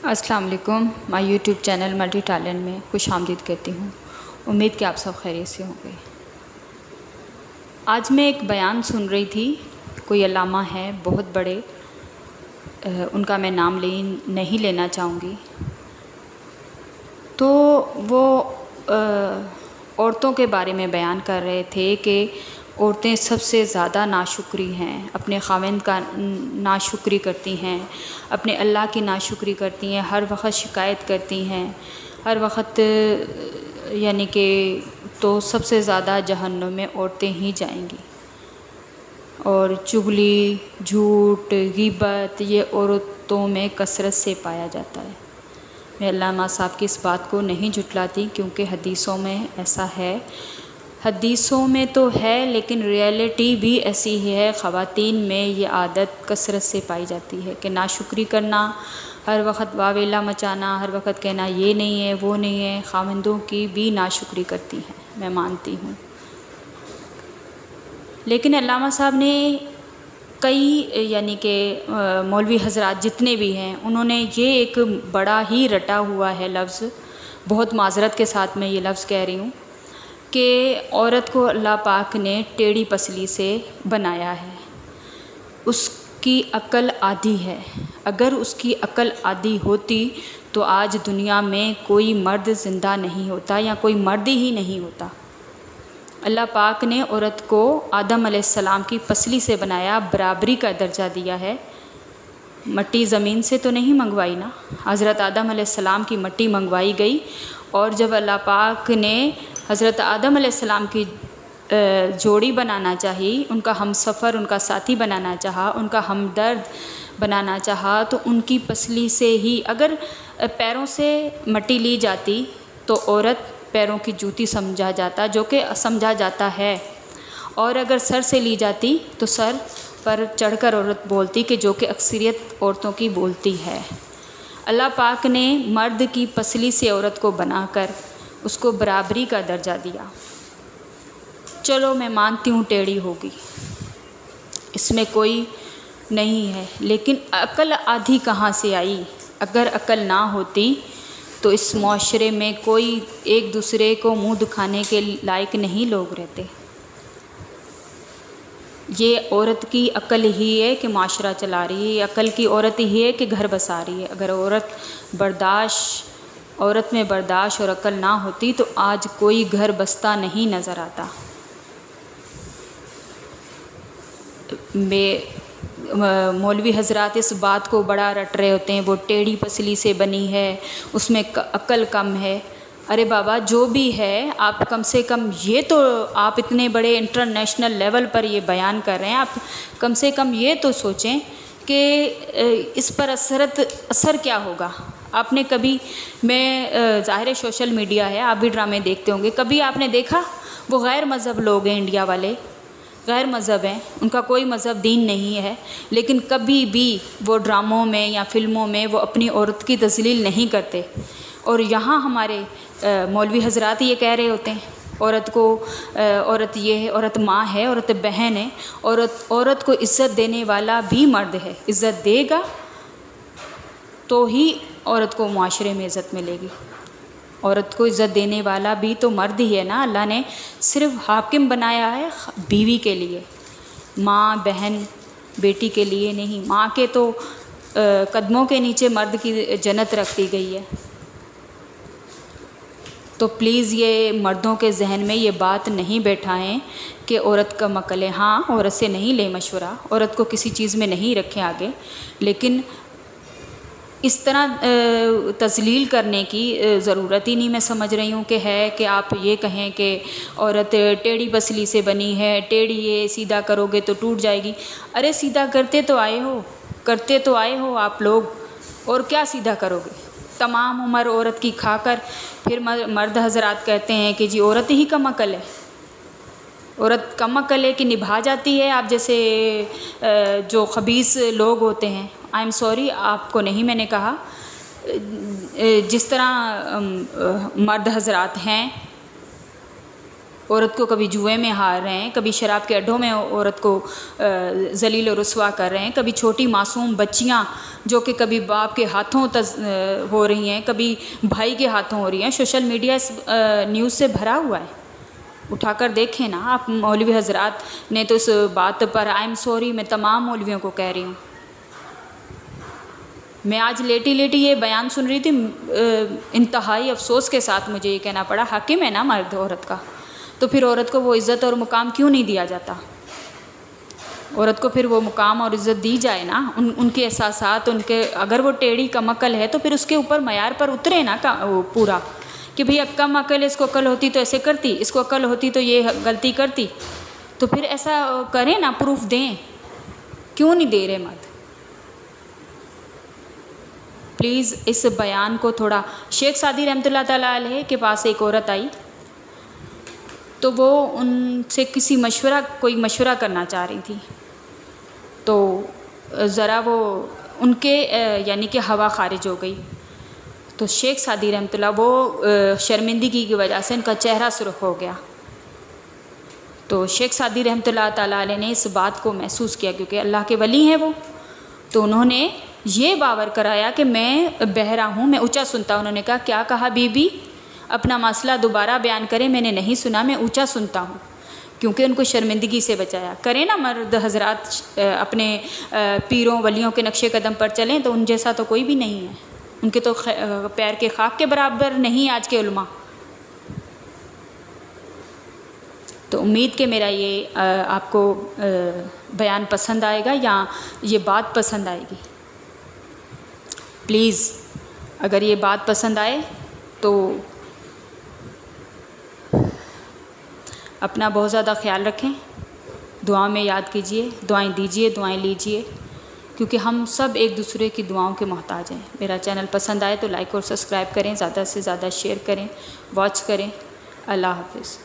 السلام علیکم. میں یوٹیوب چینل ملٹی ٹیلنٹ میں خوش آمدید کہتی ہوں. امید کہ آپ سب خیریت سے ہوں گے. آج میں ایک بیان سن رہی تھی. کوئی علامہ ہیں بہت بڑے، ان کا میں نام نہیں لینا چاہوں گی. تو وہ عورتوں کے بارے میں بیان کر رہے تھے کہ عورتیں سب سے زیادہ ناشکری ہیں، اپنے خاوند کا ناشکری کرتی ہیں، اپنے اللہ کی ناشکری کرتی ہیں، ہر وقت شکایت کرتی ہیں، ہر وقت یعنی کہ تو سب سے زیادہ جہنم میں عورتیں ہی جائیں گی. اور چغلی، جھوٹ، غیبت یہ عورتوں میں کثرت سے پایا جاتا ہے. میں علامہ صاحب کی اس بات کو نہیں جھٹلاتی کیونکہ حدیثوں میں ایسا ہے، حدیثوں میں تو ہے لیکن ریئلٹی بھی ایسی ہی ہے. خواتین میں یہ عادت کثرت سے پائی جاتی ہے کہ ناشکری کرنا، ہر وقت واویلا مچانا، ہر وقت کہنا یہ نہیں ہے وہ نہیں ہے. خاوندوں کی بھی ناشکری کرتی ہیں، میں مانتی ہوں. لیکن علامہ صاحب نے کئی یعنی کہ مولوی حضرات جتنے بھی ہیں انہوں نے یہ ایک بڑا ہی رٹا ہوا ہے لفظ، بہت معذرت کے ساتھ میں یہ لفظ کہہ رہی ہوں، کہ عورت کو اللہ پاک نے ٹیڑھی پسلی سے بنایا ہے. اس کی عقل آدھی ہے. اگر اس کی عقل آدھی ہوتی تو آج دنیا میں کوئی مرد زندہ نہیں ہوتا یا کوئی مرد ہی نہیں ہوتا. اللہ پاک نے عورت کو آدم علیہ السلام کی پسلی سے بنایا، برابری کا درجہ دیا ہے. مٹی زمین سے تو نہیں منگوائی نا، حضرت آدم علیہ السلام کی مٹی منگوائی گئی. اور جب اللہ پاک نے حضرت آدم علیہ السلام کی جوڑی بنانا چاہی، ان کا ہم سفر، ان کا ساتھی بنانا چاہا، ان کا ہمدرد بنانا چاہا، تو ان کی پسلی سے ہی، اگر پیروں سے مٹی لی جاتی تو عورت پیروں کی جوتی سمجھا جاتا، جو کہ سمجھا جاتا ہے. اور اگر سر سے لی جاتی تو سر پر چڑھ کر عورت بولتی، کہ جو کہ اکثریت عورتوں کی بولتی ہے. اللہ پاک نے مرد کی پسلی سے عورت کو بنا کر اس کو برابری کا درجہ دیا. چلو میں مانتی ہوں ٹیڑھی ہوگی، اس میں کوئی نہیں ہے، لیکن عقل آدھی کہاں سے آئی؟ اگر عقل نہ ہوتی تو اس معاشرے میں کوئی ایک دوسرے کو منہ دکھانے کے لائق نہیں لوگ رہتے. یہ عورت کی عقل ہی ہے کہ معاشرہ چلا رہی ہے، عقل کی عورت ہی ہے کہ گھر بسا رہی ہے. اگر عورت میں برداشت اور عقل نہ ہوتی تو آج کوئی گھر بستا نہیں نظر آتا. مولوی حضرات اس بات کو بڑا رٹ رہے ہوتے ہیں، وہ ٹیڑھی پسلی سے بنی ہے، اس میں عقل کم ہے. ارے بابا جو بھی ہے، آپ کم سے کم یہ تو، آپ اتنے بڑے انٹرنیشنل لیول پر یہ بیان کر رہے ہیں، آپ کم سے کم یہ تو سوچیں کہ اس پر اثر کیا ہوگا. آپ نے کبھی، میں ظاہر ہے سوشل میڈیا ہے، آپ بھی ڈرامے دیکھتے ہوں گے، کبھی آپ نے دیکھا وہ غیر مذہب لوگ ہیں، انڈیا والے غیر مذہب ہیں، ان کا کوئی مذہب دین نہیں ہے، لیکن کبھی بھی وہ ڈراموں میں یا فلموں میں وہ اپنی عورت کی تذلیل نہیں کرتے. اور یہاں ہمارے مولوی حضرات یہ کہہ رہے ہوتے ہیں عورت کو، عورت یہ ہے، عورت ماں ہے، عورت بہن ہے، عورت کو عزت دینے والا بھی مرد ہے. عزت دے گا تو ہی عورت کو معاشرے میں عزت ملے گی. عورت کو عزت دینے والا بھی تو مرد ہی ہے نا. اللہ نے صرف حاکم بنایا ہے بیوی کے لیے، ماں، بہن، بیٹی کے لیے نہیں. ماں کے تو قدموں کے نیچے مرد کی جنت رکھ دی گئی ہے. تو پلیز یہ مردوں کے ذہن میں یہ بات نہیں بیٹھائیں کہ عورت کا عقل ہے. ہاں، عورت سے نہیں لے مشورہ، عورت کو کسی چیز میں نہیں رکھیں آگے، لیکن اس طرح تذلیل کرنے کی ضرورت ہی نہیں. میں سمجھ رہی ہوں کہ ہے کہ آپ یہ کہیں کہ عورت ٹیڑھی پسلی سے بنی ہے، ٹیڑھی ہے، سیدھا کرو گے تو ٹوٹ جائے گی. ارے سیدھا کرتے تو آئے ہو آپ لوگ، اور کیا سیدھا کرو گے؟ تمام عمر عورت کی کھا کر پھر مرد حضرات کہتے ہیں کہ جی عورت ہی کم عقل ہے. عورت کم عقل ہے کہ نبھا جاتی ہے. آپ جیسے جو خبیث لوگ ہوتے ہیں، آئی ایم سوری، آپ کو نہیں میں نے کہا، جس طرح مرد حضرات ہیں عورت کو کبھی جوئے میں ہار رہے ہیں، کبھی شراب کے اڈوں میں عورت کو ذلیل و رسوا کر رہے ہیں، کبھی چھوٹی معصوم بچیاں جو کہ کبھی باپ کے ہاتھوں ہو رہی ہیں، کبھی بھائی کے ہاتھوں ہو رہی ہیں۔ سوشل میڈیا اس نیوز سے بھرا ہوا ہے، اٹھا کر دیکھیں نا آپ۔ مولوی حضرات نے تو اس بات پر آئی ایم سوری، میں تمام مولویوں کو کہہ رہی ہوں۔ میں آج لیٹی یہ بیان سن رہی تھی، انتہائی افسوس کے ساتھ مجھے یہ کہنا پڑا، حاکم ہے نا مرد عورت کا، تو پھر عورت کو وہ عزت اور مقام کیوں نہیں دیا جاتا؟ عورت کو پھر وہ مقام اور عزت دی جائے نا، ان کے احساسات، ان کے اگر وہ ٹیڑھی کم عقل ہے تو پھر اس کے اوپر معیار پر اترے نا وہ پورا، کہ بھئی اب کم عقل ہے، اس کو عقل ہوتی تو ایسے کرتی، اس کو عقل ہوتی تو یہ غلطی کرتی، تو پھر ایسا کریں نا، پروف دیں، کیوں نہیں دے رہے مرد؟ پلیز اس بیان کو تھوڑا، شیخ سعدی رحمۃ اللہ تعالیٰ علیہ کے پاس ایک عورت آئی تو وہ ان سے کوئی مشورہ کرنا چاہ رہی تھی، تو ذرا وہ ان کے یعنی کہ ہوا خارج ہو گئی، تو شیخ سعدی رحمۃ اللہ وہ شرمندگی کی وجہ سے ان کا چہرہ سرخ ہو گیا، تو شیخ سعدی رحمۃ اللہ تعالیٰ علیہ نے اس بات کو محسوس کیا، کیونکہ اللہ کے ولی ہیں وہ، تو انہوں نے یہ باور کرایا کہ میں بہرا ہوں، میں اونچا سنتا ہوں۔ انہوں نے کہا کیا کہا بی بی؟ اپنا مسئلہ دوبارہ بیان کریں، میں نے نہیں سنا، میں اونچا سنتا ہوں، کیونکہ ان کو شرمندگی سے بچایا۔ کریں نا مرد حضرات، اپنے پیروں ولیوں کے نقش قدم پر چلیں تو ان جیسا تو کوئی بھی نہیں ہے، ان کے تو پیر کے خاک کے برابر نہیں آج کے علماء۔ تو امید کہ میرا یہ آپ کو بیان پسند آئے گا یا یہ بات پسند آئے گی۔ پلیز اگر یہ بات پسند آئے تو اپنا بہت زیادہ خیال رکھیں، دعا میں یاد کیجئے، دعائیں دیجئے، دعائیں لیجئے، کیونکہ ہم سب ایک دوسرے کی دعاؤں کے محتاج ہیں۔ میرا چینل پسند آئے تو لائک اور سبسکرائب کریں، زیادہ سے زیادہ شیئر کریں، واچ کریں۔ اللہ حافظ۔